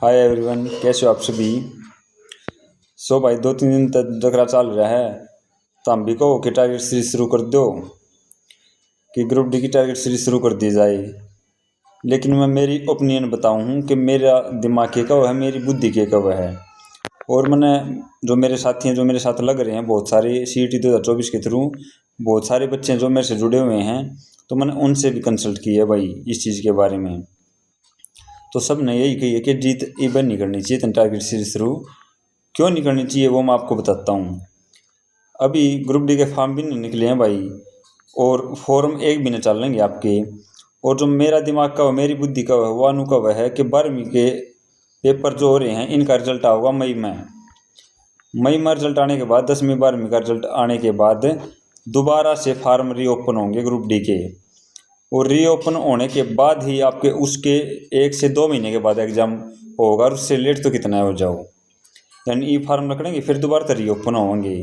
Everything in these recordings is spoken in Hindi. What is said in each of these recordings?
हाय एवरीवन, कैसे हो आप सभी। भाई 2-3 दिन तक जगरा चल रहा है तो हम भी कहो कि टारगेट सीरीज शुरू कर दो कि ग्रुप डी की टारगेट सीरीज शुरू कर दी जाए। लेकिन मैं मेरी ओपिनियन बताऊं कि मेरा दिमाग के कब है, मेरी बुद्धि के कब है। और मैंने जो मेरे साथी हैं, जो मेरे साथ लग रहे हैं बहुत सारे CET 2024 के थ्रू, बहुत सारे बच्चे हैं जो मेरे से जुड़े हुए हैं, तो मैंने उनसे भी कंसल्ट की है भाई इस चीज़ के बारे में। तो सब ने यही कही है कि जीत इवन नहीं करनी चाहिए, टारगेट सीरीज शुरू क्यों नहीं करनी चाहिए वो मैं आपको बताता हूँ। अभी ग्रुप डी के फॉर्म भी नहीं निकले हैं भाई, और फॉर्म एक भी नहीं चल लेंगे आपके। और जो मेरा दिमाग का, मेरी बुद्धि का वो अनुभव है कि 12वीं के पेपर जो हो रहे हैं इनका रिजल्ट आएगा मई में रिजल्ट आने के बाद 10वीं 12वीं का रिजल्ट आने के बाद दोबारा से फार्म रीओपन होंगे ग्रुप डी के। और रीओपन होने के बाद ही आपके उसके 1 से 2 महीने के बाद एग्ज़ाम होगा, और उससे लेट तो कितना हो जाओ, यानी ई फार्म रखेंगे फिर दोबारा तो रीओपन होंगे।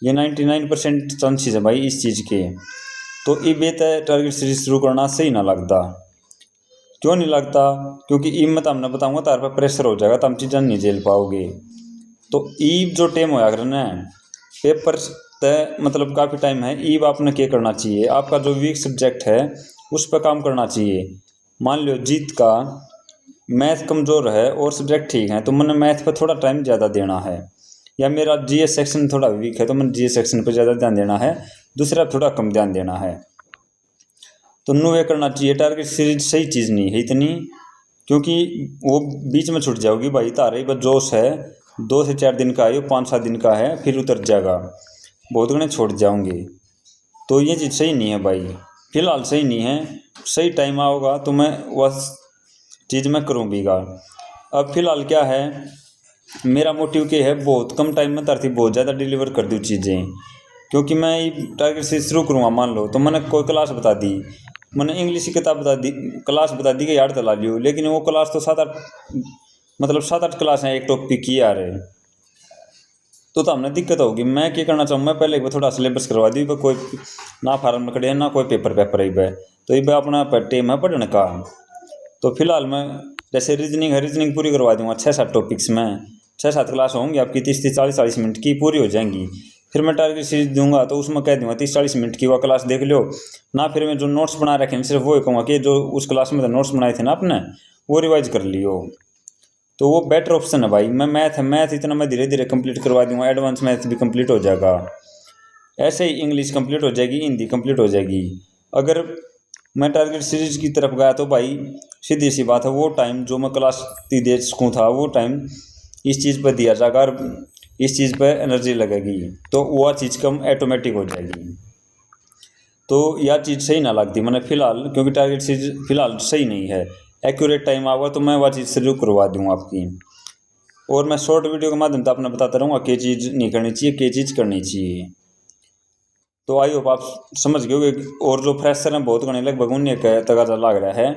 ये 99% चांसेस है भाई इस चीज़ के। तो ये बेहतर टारगेट सीरीज शुरू करना सही ना लगता। क्यों नहीं लगता? क्योंकि ई मैं हमने बताऊँगा तार पर प्रेशर हो जाएगा तो हम चीज़ें नहीं झेल पाओगे। तो ई जो टाइम होया करना है पेपर तय, मतलब काफ़ी टाइम है। ई आपने क्या करना चाहिए, आपका जो वीक सब्जेक्ट है उस पर काम करना चाहिए। मान लो जीत का मैथ कमज़ोर है और सब्जेक्ट ठीक है तो मैंने मैथ पर थोड़ा टाइम ज़्यादा देना है, या मेरा GS सेक्शन थोड़ा वीक है तो मैंने GS सेक्शन पर ज़्यादा ध्यान देना है, दूसरा थोड़ा कम ध्यान देना है। तो नो ये करना चाहिए। टारगेट सीरीज सही चीज़ नहीं है इतनी, क्योंकि वो बीच में छूट जाओगी भाई। तारे बस जोश है 2 से 4 दिन का है, 5-7 दिन का है, फिर उतर जाएगा, बहुत घने छोड़ जाऊंगे। तो ये चीज़ सही नहीं है भाई, फिलहाल सही नहीं है। सही टाइम आओगा तो मैं वह चीज़ मैं करूँगा। अब फिलहाल क्या है, मेरा मोटिव क्या है, बहुत कम टाइम में तरती बहुत ज़्यादा डिलीवर कर दूँ चीज़ें। क्योंकि मैं ये टारगेट से शुरू करूँगा, मान लो तो मैंने कोई क्लास बता दी, मैंने इंग्लिश की किताब बता दी, क्लास बता दी कि यार चला लियो, लेकिन वो क्लास तो 7-8 क्लास हैं एक टॉपिक की यार। तो हमने दिक्कत होगी। मैं क्या करना चाहूँ, मैं पहले एक बार थोड़ा सिलेबस करवा दी, कोई ना फार्म में खड़े ना कोई पेपर ही बे, तो ये अपना टेम है पढ़ने का। तो फिलहाल मैं जैसे रीजनिंग पूरी करवा दूँगा 6-7 टॉपिक्स में, 6-7 क्लास होंगी आपकी 30-30 40-40 मिनट की पूरी हो जाएंगी। फिर मैं टारगेट सीरीज दूंगा तो उसमें कह दूँगा 30-40 मिनट की वह क्लास देख लो ना। फिर मैं जो नोट्स बना रखे हैं सिर्फ वो कहूँगा कि जो उस क्लास में तो नोट्स बनाए थे ना आपने, वो रिवाइज कर लियो। तो वो बेटर ऑप्शन है भाई। मैं मैथ इतना मैं धीरे धीरे कंप्लीट करवा दूंगा, एडवांस मैथ भी कंप्लीट हो जाएगा। ऐसे ही इंग्लिश कंप्लीट हो जाएगी, हिंदी कंप्लीट हो जाएगी। अगर मैं टारगेट सीरीज की तरफ गया तो भाई सीधी सी बात है, वो टाइम जो मैं क्लास दे सकूँ था वो टाइम इस चीज़ पर दिया जाएगा, और इस चीज़ पर एनर्जी लगेगी तो वह चीज़ कम ऑटोमेटिक हो जाएगी। तो यह चीज़ सही ना लगती मैंने फिलहाल, क्योंकि टारगेट सीरीज फिलहाल सही नहीं है। एक्यूरेट टाइम आएगा तो मैं वह चीज़ शुरू करवा दूँगा आपकी। और मैं शॉर्ट वीडियो के माध्यम से अपने बताता रहूँगा क्या चीज़ नहीं करनी चाहिए, क्या चीज़ करनी चाहिए। तो आई होप आप समझ गए होगे। और जो फ्रेशर हैं बहुत घने लगभग उन्हें तगाजा लग रहा है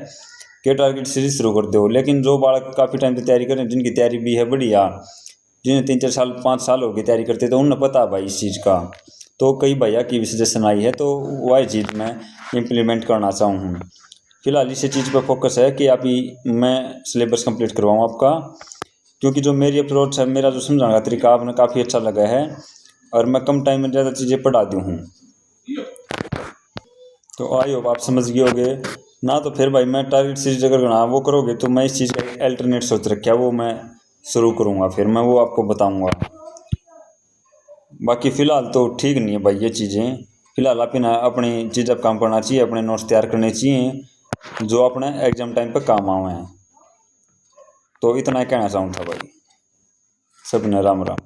कि टारगेट सीरीज शुरू कर दो। लेकिन जो बालक काफ़ी टाइम से तैयारी करें, जिनकी तैयारी भी है बढ़िया, जिन्हें 3-4 साल 5 साल हो गए तैयारी करते, तो उन्हें पता है भाई इस चीज़ का। तो कई भैया की भी सजेशन आई है तो वही चीज़ मैं इम्प्लीमेंट करना चाहूँ। फिलहाल इसी चीज़ पर फोकस है कि मैं सिलेबस कंप्लीट करवाऊँ आपका, क्योंकि जो मेरी अप्रोच है, मेरा जो समझाने का तरीका आपने काफ़ी अच्छा लगा है, और मैं कम टाइम में ज़्यादा चीज़ें पढ़ा दूँ हूँ। तो आई होप आप समझ गए होगे ना। तो फिर भाई मैं टारगेट सीरीज अगर वो करोगे तो मैं इस चीज़ का अल्टरनेट सोच रखा है, वो मैं शुरू करूँगा, फिर मैं वो आपको बताऊँगा। बाकी फ़िलहाल तो ठीक नहीं है भाई ये चीज़ें। फ़िलहाल आप ना अपनी चीज़ अब काम करना चाहिए, अपने नोट्स तैयार करने चाहिए जो अपने एग्ज़ाम टाइम पर काम आए हैं। तो इतना ही कहना चाहूँ था भाई। सबने राम राम।